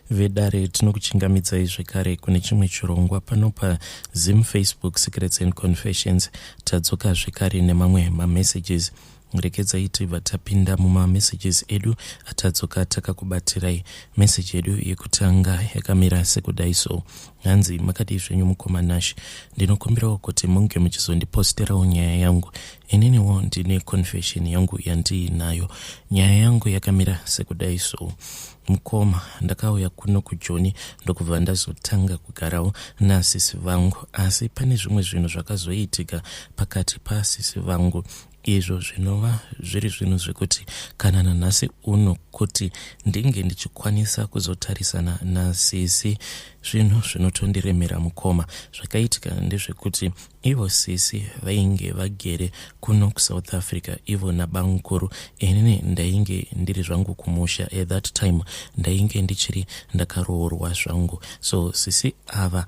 vedare tinokuchingamidzai zvekare kune chimwe chirongwa pano paZim Facebook Secrets and Confessions. Tadzoka zvekare nemamwe mamessages. Rekedzai tibva tapinda mumamessages edu atadzoka takakubatirai. Message yedu yekutanga yakamira sekudai so: hanzi makadi zvenyu mukoma Nash, ndinokumbirawo kuti munge muchizondiposterawo nyaya yangu. Ininiwo ndine confession yangu yandiinayo. Nyaya yangu yakamira sekudai so: mukoma, ndakauya kuno kujoni ndokubva ndazotanga kugarawo naSisi Vangu, asi pane zvimwe zvinhu zvakazoitika pakati paSisi Vangu izvo zvinova zviri zvinhu zvekuti kana nanhasi uno kuti ndinge ndichikwanisa kuzotarisana naSisi, zvinhu zvinotondiremera mukoma. Zvakaitika ndezvekuti ivo Sisi vainge vagere kuno kuSouth Africa, ivo nabanguru. Inini ndainge ndiri zvangu kumusha. At that time ndainge ndichiri ndakaroorwa zvangu. So Sisi ava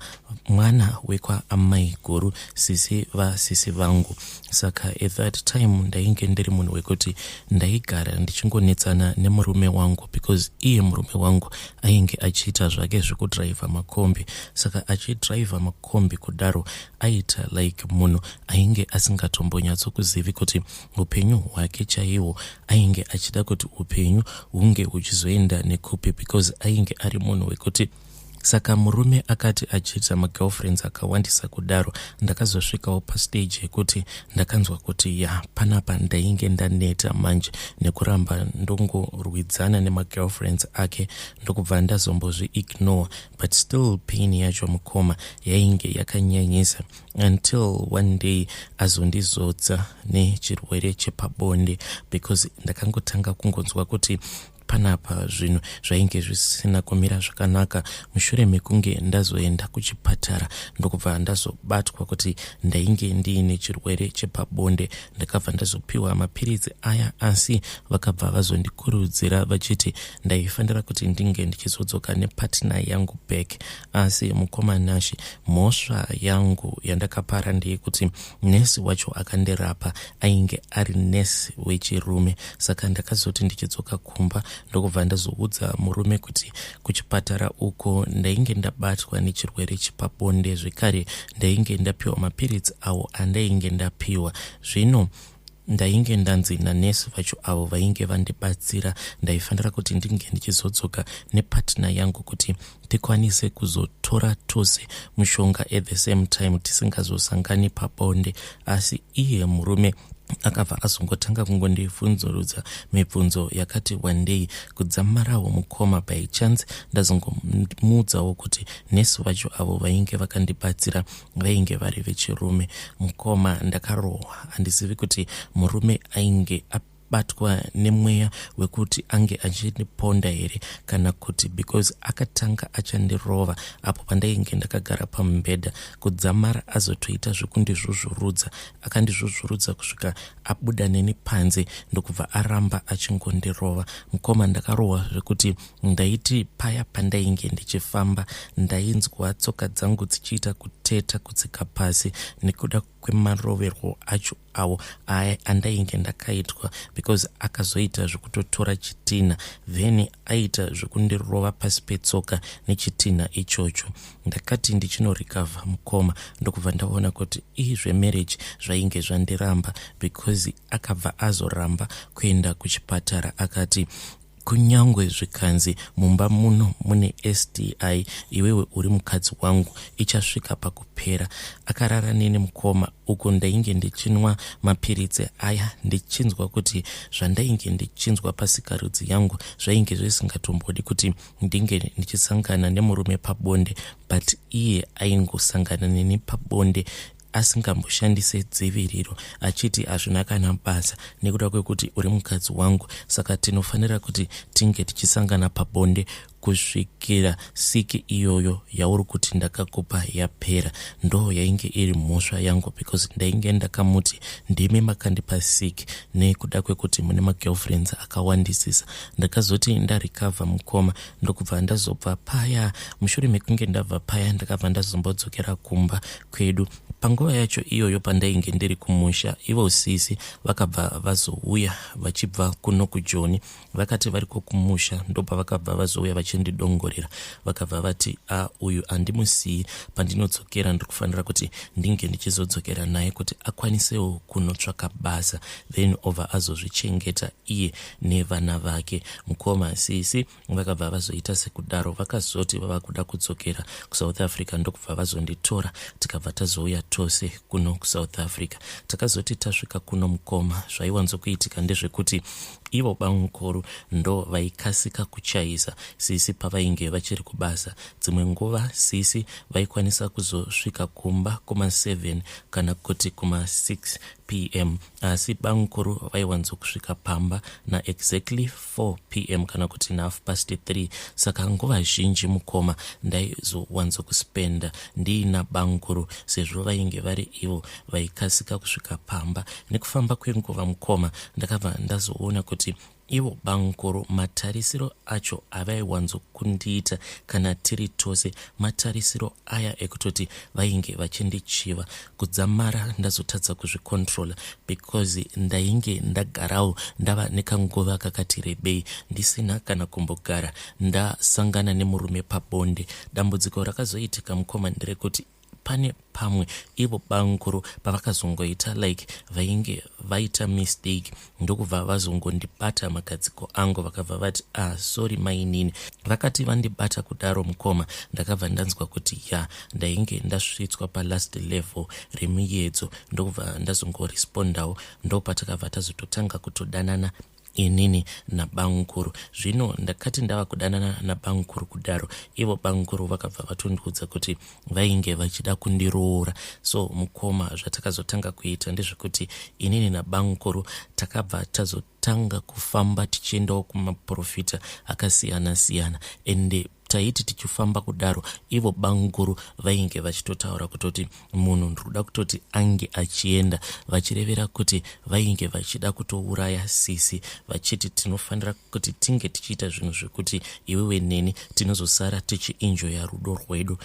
mwana wekwa amai guru, Sisi vaSisi Vangu. Saka at that time ndainge ndiri munhu wekuti ndaigara ndichingonetsana nemurume wangu, because iye murume wangu ainge achiita zvake zvekudhiraivha makombi. Saka achidhiraivha makombi kudaro aita like munhu ainge asingatombonyatsokuzivi kuti upenyu hwake chaihwo ainge achida kuti upenyu hunge huchizoenda nekupi, because ainge ari munhu wekuti. Saka murume akati achiita magirlfriends akawandisa kudaro, ndakazosvikawo pastage yekuti ndakanzwa kuti panapa ndainge ndaneta manje nekuramba ndongorwidzana nemagirlfriends ake, ndokubva ndazombozvi-ignore, but still pain yacho mukoma yainge yakanyanyisa, until one day azondizodza nechirwere chepabonde, because ndakangotanga kungonzwa kuti panapa zvinhu zvainge zvisina kumira zvakanaka. MushureMekunge ndazoenda kuchipatara ndokubva ndazobatwa kuti ndainge ndiine chirwere chepabonde. Ndakabva ndazopiwa mapiritsi aya, asi vakabva vazondikurudzira vachiti ndaifanira kuti ndinge ndichizodzoka nepartner yangu back. Asi mukoma Nashi, mhosva yangu yandakapara ndeyekuti nesi wacho akandirapa ainge ari nesi wechirume. Saka ndakazoti ndichidzoka kumba ndokubva ndazoudza murume kuti kuchipatara uko ndainge ndabatwa nechirwere chepabonde, zvekare ndainge ndapiwa mapiritsi awo andainge ndapiwa. Zvino ndainge ndanzi nanesi vacho avo vainge vandibatsira ndaifanira kuti ndinge ndichizodzoka nepartner yangu kuti tikwanise kuzotora tose mushonga at the same time tisingazosangani pabonde. Asi iye murume akabva azongotanga kungondibvunzurudza mibvunzo yakati wandei kudzamarawo mukoma. By chance ndazongomuudzawo kuti nesi vacho avo vainge vakandibatsira vainge vari vechirume. Mukoma ndakarohwa, handizivi kuti murume ainge batwa nemweya wekuti ange achindiponda here kana kuti because akatanga achandirova apo pandainge ndakagara pamubhedha, kudzamara azotoita zvekundizvuzvurudza. Akandizvuzvurudza kusvika abuda neni panze ndokubva aramba achingondirova. Mukoma ndakarohwa zvekuti ndaiti paya pandainge ndichifamba ndainzwa tsoka dzangu dzichiita kuteta kudzika pasi nekuda kwemaroverwo acho awo andainge ndakaitwa, because akazoita zvekutotora chitina then aita zvekundirova pasi petsoka nechitina ichocho. Ndakati ndichinorikavha mukoma ndokubva ndaona kuti zvemarriage zvainge zvandiramba, because akabva azoramba kuenda kuchipatara. Akati kunyangwe zvikanzi mumba muno mune STI, iwewe uri mukadzi wangu, ichasvika pakupera. Akarara neni mukoma uko ndainge ndichinwa mapiritsi aya, ndichinzwa kuti zvandainge ndichinzwa pasikarudzi yangu zvainge zvisingatombodi kuti ndinge ndichisangana nemurume pabonde, but iye aingosangana neni pabonde asingamboshandise dziviriro, achiti hazvina kana basa nekuda kwekuti uri mukadzi wangu, saka tinofanira kuti tinge tichisangana pabonde kusvikira siki iyoyo yauri kuti ndakakupa yapera. Ndo yainge iri mhosva yangu, because ndainge ndakamuti ndimi makandipa siki nekuda kwekuti mune magirlfriends akawandisisa. Ndakazoti ndarikavha mukoma ndokubva ndazobva paya MushureMekunge, ndabva paya ndakabva ndazombodzokera kumba kwedu. Panguva yacho iyoyo pandainge ndiri kumusha, ivo Sisi vakabva vazouya vachibva kuno kujoni. Vakati variko kumusha ndobva vakabva vazouya vachindidongorera vakabva vati uyu andimusiyi, pandinodzokera ndiri kufanira kuti ndinge ndichizodzokera naye kuti akwanisewo kunotsvaka basa, then over azozvichengeta iye nevana vake. Mukoma Sisi vakabva vazoita sekudaro, vakazoti vava kuda kudzokera kuSouth Africa ndokubva vazonditora tikabva tazouya tose kuno kuSouth Africa. Takazoti tasvika kuno mukoma, zvaiwanzokuitika ndezvekuti ivo bamukuru ndo vaikasika kuchaisa Sisi pavainge vachiri kubasa. Dzimwe nguva Sisi vaikwanisa kuzosvika kumba kuma7 kana kuti kuma6 p.m. asi bamukuru vaiwanzokusvika pamba na exactly 4 p.m. kana kuti na 3:30. Saka nguva zhinji mukoma ndaizowanzokuspenda ndiina bamukuru sezvo vainge vari ivo vaikasika kusvika pamba. Nekufamba kwenguva mukoma ndakabva ndazoona kuti ivo bamukuru matarisiro acho avaiwanzokundiita kana tiri tose matarisiro aya ekutoti vainge vachindichiva. Kudzamara ndazotadza kuzvikontrola because ndainge ndagarawo ndava nekanguva kakati rebei ndisina kana kumbogara ndasangana nemurume pabonde. Dambudziko rakazoitika mukoma nderekuti pane pamwe ivo bamukuru pavakazongoita like vainge vaita mistake ndokubva vazongondibata magadziko angu, vakabva vati sorry mainini. Vakati vandibata kudaro mukoma ndakabva ndanzwa kuti ndainge ndasvitswa palast level remuyedzo ndokubva ndazongorespondawo, ndopatakabva tazototanga kutodanana inini nabamukuru. Zvino ndakati ndava kudanana nabamukuru kudaro, ivo bamukuru vakabva vatondiudza kuti vainge vachida kundiroora. So mukoma zvatakazotanga kuita ndezvekuti inini nabamukuru takabva tazotanga kufamba tichiendawo kumaprofita akasiyana siyana, ende taiti tichifamba kudaro ivo bamukuru vainge vachitotaura kutoti munhu ndikuda kutoti ange achienda, vachirevera kuti vainge vachida kutouraya Sisi, vachiti tinofanira kuti tinge tichiita zvinhu zvekuti iwewe neni tinozosara tichienjoya rudo rwedu.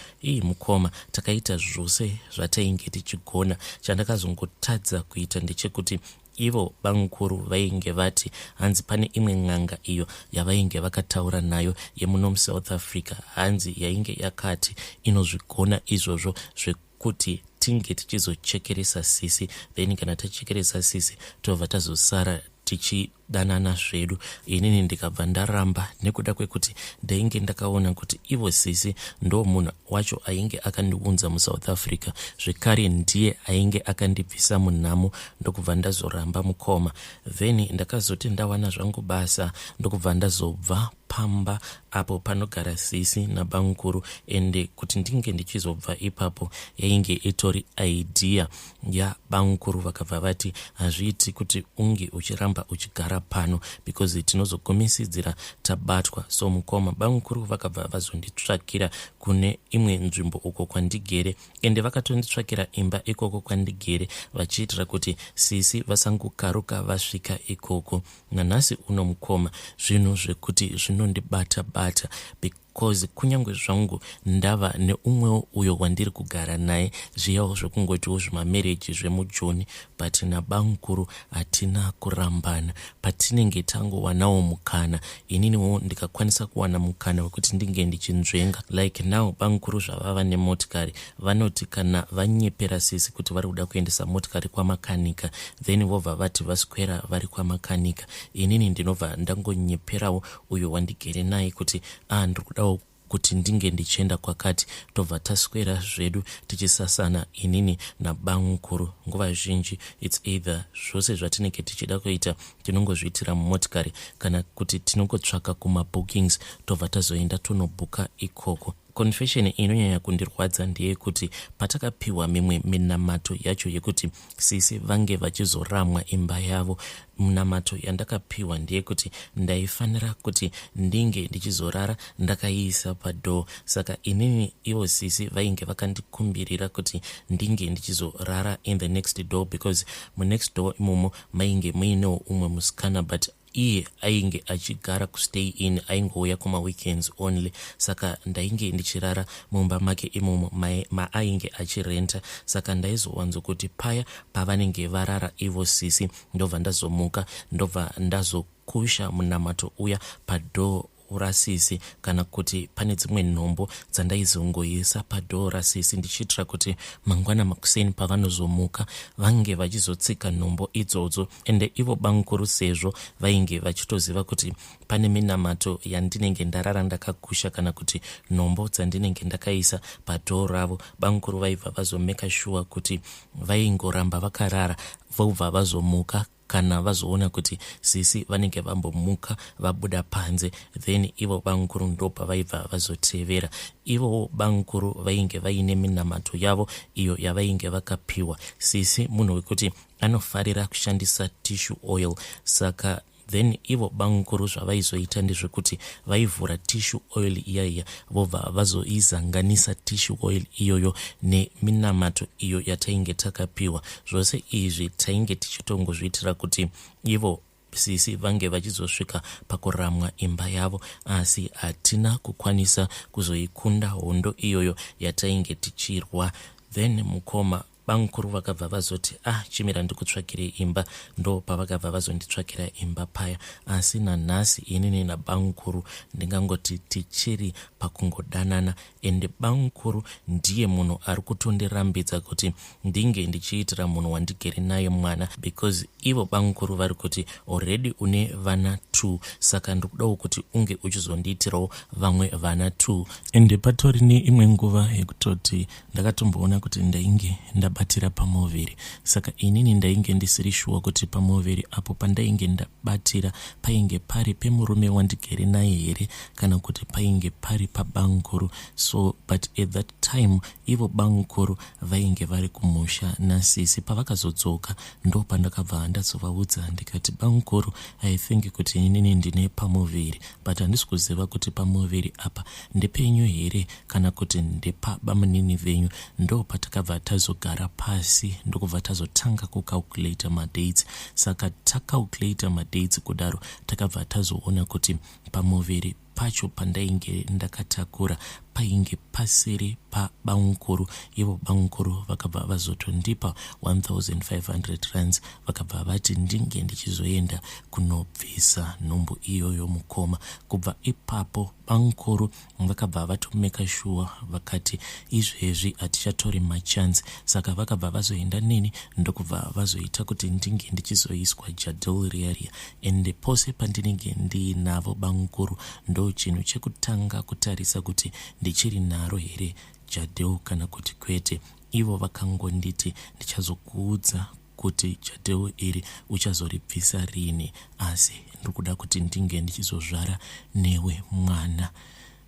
Mukoma takaita zvose zvatainge tichigona. Chandakazongotadza kuita ndechekuti ivo bamukuru vainge vati hanzi pane imwe n'anga iyo yavainge vakataura nayo yemuno muSouth Africa, hanzi yainge yakati inozvigona izvozvo zvekuti tinge tichizochekeresa Sisi, then kana tachekeresa Sisi tobva tazosara tichidanana zvedu. Inini ndikabva ndaramba nekuda kwekuti ndainge ndakaona kuti ivo Sisi ndo munhu wacho ainge akandiunza muSouth Africa, zvekare ndiye ainge akandibvisa munhamo, ndokubva ndazoramba mukoma. Then ndakazoti ndawana zvangu basa ndokubva ndazobva pamba apo panogara Sisi nabamukuru, ende kuti ndinge ndichizobva ipapo yainge itori idea yabamukuru. Vakabva vati hazviiti kuti unge uchiramba uchigara pano because tinozogomisidzira tabatwa. So mukoma bamukuru vakabva vazonditsvakira kune imwe nzvimbo uko kwandigere, ende vakatonditsvakira imba ikoko kwandigere vachiitira kuti Sisi vasangokaruka vasvika ikoko. Nanhasi uno mukoma zvinhu zvekuti zvinondibata bata because kunyange zvangu ndava neumwewo uyo wandiri kugara naye zviyawo zvekungotiwo zvimamereji zvemujoni, but nabamukuru hatina kurambana. Patinenge tangowanawo mukana, ininiwo ndikakwanisa kuwana mukana wekuti ndinge ndichinzvenga like now bamukuru zvavava nemotikari vanoti kana vanyepera Sisi kuti vari kuda kuendesa motikari kwamakanika, then vobva vati vaswera vari kwamakanika, inini ndinobva ndangonyeperawo uyo wandigere naye kuti ndiri kuda kuti ndinge ndichienda kwakati, tobva taswera zvedu tichisasana inini nabamukuru. Nguva zhinji it's either zvose zvatinenge tichida kuita tinongozviitira mumotikari kana kuti tinongotsvaka kumabookings tobva tazoenda tonobhuka ikoko. Confession inonyanya kundirwadza ndeyekuti patakapiwa mimwe minamato yacho yekuti Sisi vange vachizoramwa imba yavo, minamato yandakapiwa ndeyekuti ndaifanira kuti ndinge ndichizorara ndakaiisa padoo. Saka inini ivo Sisi vainge vakandikumbirira kuti ndinge ndichizorara in the next door because munext door imomo mainge muinewo umwe musikana, but iye ainge achigara kustay in, aingouya kuma weekends only. Saka ndainge ndichirara mumba make imomo maainge achirenta. Saka ndaizowanzo kuti paya pavanenge varara ivo Sisi ndobva ndazomuka ndobva ndazokusha munamato uya padoo rasisi kana kuti pane dzimwe nhombo dzandaizongoisa padhoo rasisi ndichitira kuti mangwana makuseni pavanozomuka vange vachizotsika nhombo idzodzo. Ende ivo bangukuru sezvo vainge vachitoziva kuti pane minamato yandinenge ndarara ndakakusha kana kuti nhombo dzandinenge ndakaisa padhoo ravo, bangukuru vaibva vazomeka sure kuti vaingoramba vakarara vobva vazomuka kana vazoona kuti Sisi vanenge vambomuka vabuda panze, then ivo bangukuru ndopa vaibva vazotevera. Ivo bangukuru vainge vaine minamato yavo iyo yavainge vakapiwa. Sisi munhu wekuti anofarira kushandisa tissue oil, saka then ivo bangukuru zvavaizoita ndezvekuti vaivhura tissue oil iyaiya vobva vazoizanganisa tissue oil iyoyo neminamato iyo yatainge takapiwa. Zvose izvi tainge tichitongozviitira kuti ivo Sisi vange vachizosvika pakuramwa imba yavo, asi hatina kukwanisa kuzoikunda hondo iyoyo yatainge tichirwa. Then mukoma bangukuru vakabva vazoti chimira ndikutsvakire imba, ndo pavakabva vazonditsvakira imba paya. Asi nanhasi inini nabangukuru ndingangoti tichiri pakungodanana, ende bangukuru ndiye munhu ari kutondirambidza kuti ndinge ndichiitira munhu wandigere naye mwana, because ivo bangukuru vari kuti already une vana 2, saka ndikudawo kuti unge uchizondiitirawo vamwe vana 2. Ende patori neimwe nguva yekutoti ndakatomboona kuti ndainge ndabatira pamovheri, saka inini ndainge ndisiri shuwa kuti pamovheri apo pandainge ndabatira painge pari pemurume wandigere naye here kana kuti painge pari pabangukuru. So but at that time ivo bangukuru vainge vari kumusha naSisi. Pavakazodzoka ndo pandakabva ndazovaudza ndikati, bangukuru, I think kuti inini ndine pamovheri, but handisi kuziva kuti pamovheri apa ndepenyu here kana kuti ndepabamunini venyu. Ndo patakabva tazogara pasi ndokubva tazotanga kucalculate madates. Saka tacalculate madates kudaro takabva tazoona kuti pamovheri pacho pandainge ndakatakura painge pasiri pabangukuru. Ivo bangukuru vakabva vazotondipa 1500 rands, vakabva vati ndinge ndichizoenda kunobvisa nhombo iyoyo mukoma. Kubva ipapo bangukuru vakabva vatomeka sure vakati izvezvi hatichatori machance, saka vakabva vazoenda neni ndokubva vazoita kuti ndinge ndichizoiswa jadholi area. Ende pose pandinenge ndiinavo bangukuru ndo chinhu chekutanga kutarisa kuti ndichiri naro here jadheo kana kuti kwete. Ivo vakangonditi ndichazokuudza kuti jadheo iri uchazoribvisa rini, asi ndikuda kuti ndinge ndichizozvara newe mwana.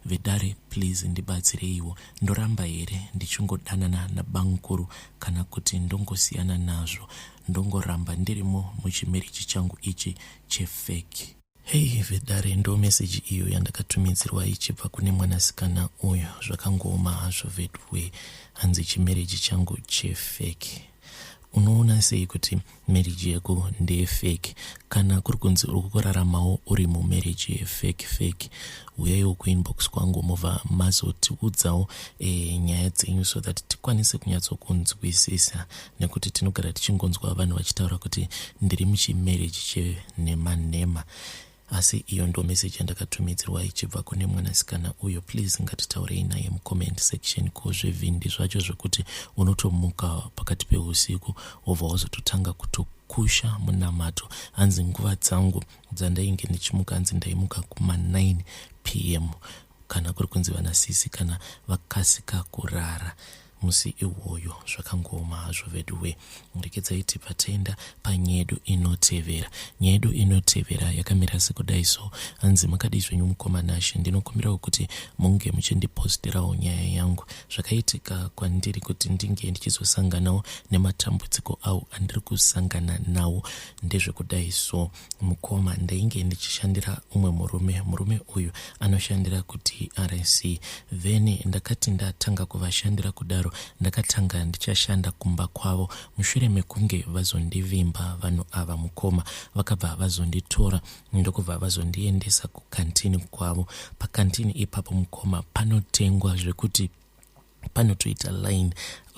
Vedare, please ndibatsireiwo, ndoramba here ndichingodanana nabangukuru kana kuti ndongosiyana nazvo, ndongoramba ndirimo muchimereji changu ichi chefeki. Hey vedare, ndo meseji iyo yandakatumidzirwa ichibva kune mwanasikana uyo. Zvakangooma hazvo vedwe, hanzi chimereji changu chefeki. Unoona sei kuti mereji yako ndeyefeki? Kana kuri kunzi uri kuraramawo uri mumereji yefeki, uyaiwo kuinbox kwangu mobva mazotiudzawo nyaya dzenyu so that tikwanise kunyatsokunzwisisa, nekuti tinogara tichingonzwa vanhu vachitaura kuti ndiri muchimereji chenhema. Asi iyo ndo meseji yandakatumidzirwa ichibva kune mwanasikana uyo. Please ngatitaurei naye mucomment section, kozvevhindi zvacho zvekuti unotomuka pakati peusiku wobva wazototanga kutokusha munamato. Hanzi nguva dzangu dzandainge ndichimuka hanzi ndaimuka kuma 9 PM kana kuri kunzi vanaSisi kana vakasika kurara musi iwoyo. Zvakangooma hazvo vedwe. Rekedzaiti patenda panyedu inotevera. Nyedu inotevera yakamira sekudai so. Hanzi makadi zvenyu mukomanashe, ndinokumbirawo kuti munge muchindipostirawo nyaya yangu. Zvakaitika kwandiri kuti ndinge ndichizosanganawo nematambudziko awo andiri kusangana nawo ndezvekudai so. Mukoma ndainge ndichishandira umwe murume uyu anoshandira kuti RC. Then ndakati ndatanga kuvashandira kudaro ndakatanga ndichashanda kumba kwavo. MushureMekunge vazondivimba vanhu ava mukoma, vakabva vazonditora ndokubva vazondiendesa kukantini kwavo. Pakantini ipapo mukoma panotengwa zvekuti panotoita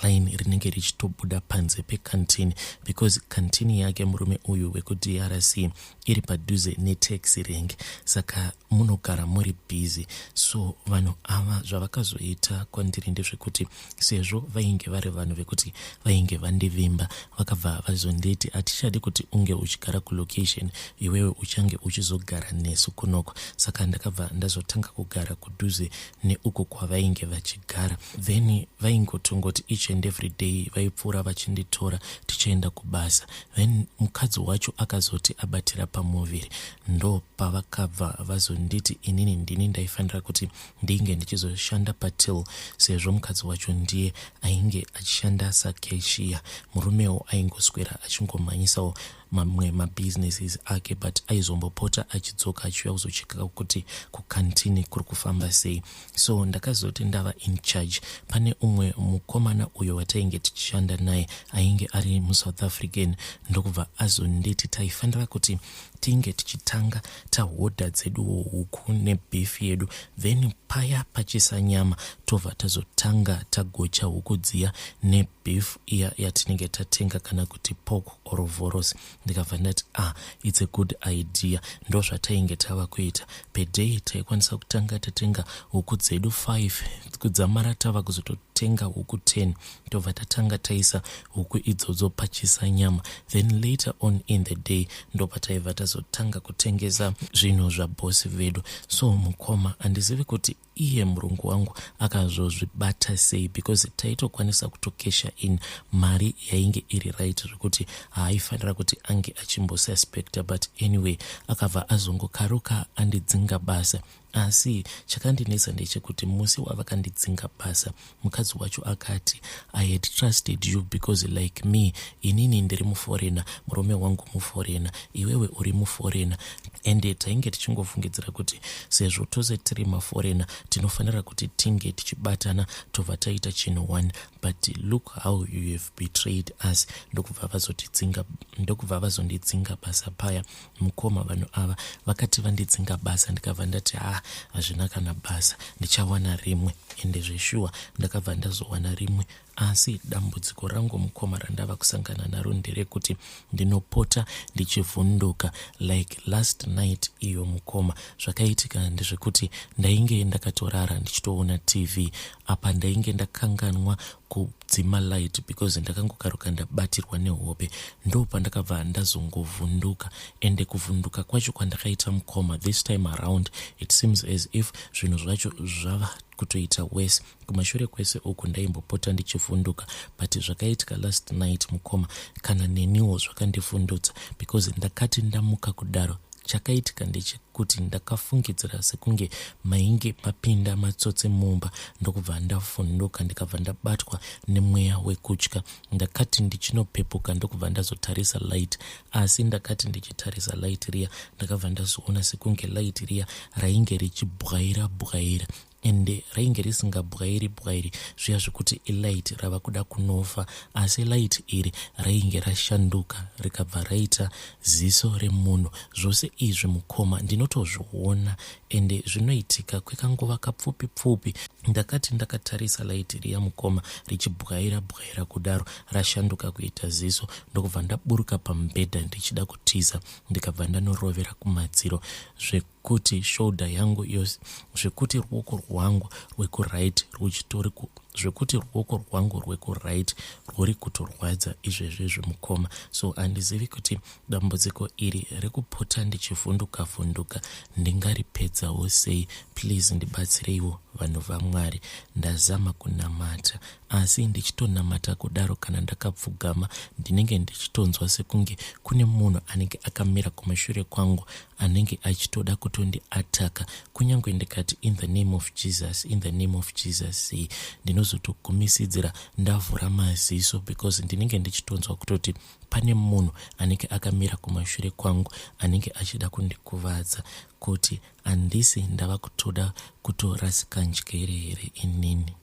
line rinenge richitobuda panze pekantini, because kantini yake murume uyu weku-DRC iri padhuze netaxi rank, saka munogara muri busy. So vanhu ava zvavakazoita kwandiri ndezvekuti sezvo vainge vari vanhu vekuti vainge vandivimba, vakabva vazonditi hatichadi kuti unge uchigara kulocation, iwewe uchange uchizogara nesu kunoko. Saka ndakabva ndazotanga kugara kudhuze neuko kwavainge vachigara. Then vaingotongoti each and every day vaipfuura vachinditora tichienda kubasa. Then mukadzi wacho akazoti abatira pamuviri, ndo pavakabva vazonditi inini ndini ndaifanira kuti ndinge ndichizoshanda patil, sezvo mukadzi wacho ndiye ainge achishanda sakeshia. Murumewo aingoswera achingomhanyisawo mamwe mabusinesses ake, but aizombopota achidzoka achiuya kuzocheka kuti kukantini kuri kufamba sei. So ndakazoti ndava in charge. Pane umwe mukomana uyo watainge tichishanda naye ainge ari muSouth African, ndokubva azonditi taifanira kuti tinge tichitanga tahodha dzedu huku nebeef yedu, then paya pachisa nyama tobva tazotanga tagocha huku dziya nebeef iya yatinenge tatenga kana kuti pork or voros. Ndikabva ndati it's a good idea. Ndo zvatainge tava kuita. Per day taikwanisa kutanga tatenga huku dzedu 5, kudzamara tava kuzototenga huku 10, tobva tatanga taisa huku idzodzo pachisa nyama. Then later on in the day ndo pataibva tazotanga kutengesa zvinhu zvabosi vedu. So mukoma handizivi kuti iye murungu wangu akazozvibata sei, because taitokwanisa kutokesha in mari yainge iri right zvekuti haifanira kuti ange achimbosuspecta, but anyway akabva azongokaruka andidzinga basa. Asi chakandinetsa ndechekuti musi wavakandidzinga basa, mukadzi wacho akati I had trusted you because like me, inini ndiri muforena, murume wangu muforena, iwewe uri muforena, ende tainge tichingofungidzira kuti sezvo tose tiri maforena tinofanira kuti tinge tichibatana tobva taita chinhu one, but look how you have betrayed us. Ndokubva vazondidzinga basa paya. Mukoma vanhu ava vakati vandidzinga basa, ndikabva ndati hazvina kana basa, ndichawana rimwe. Ende zveshuwa ndakabva ndazowana rimwe. Asi dambudziko rangu mukoma randava kusangana naro nderekuti ndinopota ndichivhunduka. Like last night iyo mukoma zvakaitika ndezvekuti ndainge ndakatorara ndichitoona TV. Apa ndainge ndakanganwa kudzima light because ndakangokaruka ndabatirwa nehope. Ndo pandakabva ndazongovhunduka. Ende kuvhunduka kwacho kwandakaita mukoma this time around, it seems as if zvinhu zvacho zvava kutoita worse. Kumashure kwese uku ndaimbopota ndichivhunduka, but zvakaitika last night mukoma kana neniwo zvakandivhundutsa, because ndakati ndamuka kudaro chakaitika ndechekuti ndakafungidzira sekunge mainge mapinda matsotse mumba. Ndokubva ndavhunduka ndikabva ndabatwa nemweya wekutya. Ndakati ndichinopepuka ndokubva ndazotarisa light, asi ndakati ndichitarisa light riya ndakabva ndazoona sekunge light riya rainge richibwaira bwaira, ende rainge risingabwairi zviya zvekuti ilight rava kuda kunofa. Asi light iri rainge rashanduka rikabva raita ziso remunhu. Zvose izvi mukoma ndinotozviona, ende zvinoitika kwekanguva kapfupi. Ndakati ndakatarisa light riya mukoma richibwaira kudaro rashanduka kuita ziso, ndokubva ndaburuka pamubhedha ndichida kutiza. Ndikabva ndanorovera kumadziro zvekuti shoulder yangu yose, zvekuti ruoko rwangu rwekuright ruchitori zvekuti ruoko rwangu rwekuright rwuri kutorwadza izvezvezvo mukoma. So handizivi kuti dambudziko iri rekupota ndichivhunduka ndingaripedzawo sei. Please ndibatsireiwo vanhu vaMwari. Ndazama kunamata, asi ndichitonamata kudaro kana ndakapfugama ndinenge ndichitonzwa sekunge kune munhu anenge akamira kumashure kwangu anenge achitoda kutondiataka. Kunyange ndikati in the name of Jesus, ndinozotogumisidzira ndavhura maziso, because ndinenge ndichitonzwa kutoti pane munhu anenge akamira kumashure kwangu anenge achida kundikuvadza, kuti handisi ndava kutoda kutorasika njere here inini.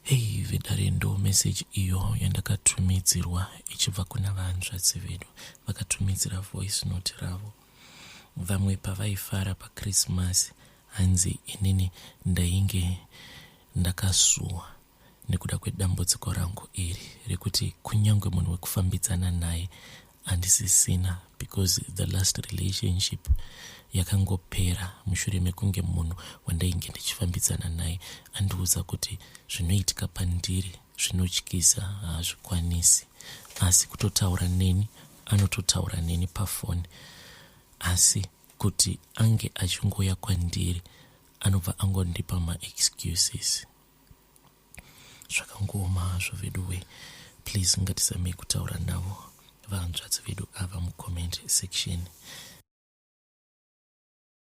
Hey vedare, ndo message iyo yandakatumidzirwa ichibva kuna vahanzvadzi vedu. Vakatumidzira voice note ravo. Vamwe pavaifara paChristmas hanzi inini ndainge ndakasuwa. nekuda kwedambudziko rangu iri rekuti kunyangwe munhu wekufambidzana naye handisisina, because the last relationship yakangopera mushure mekunge munhu wandainge ndichifambidzana naye andiudza kuti zvinoitika pandiri zvinotyisa, hazvikwanisi. Asi kutotaura neni, anototaura neni pafoni, asi kuti ange achingoya kwandiri anobva angondipa ma-excuses. Zvakangoma hazvo veduwe. Please ngatisamei kutaura navo vanzvadzi vedu ava mucomment section.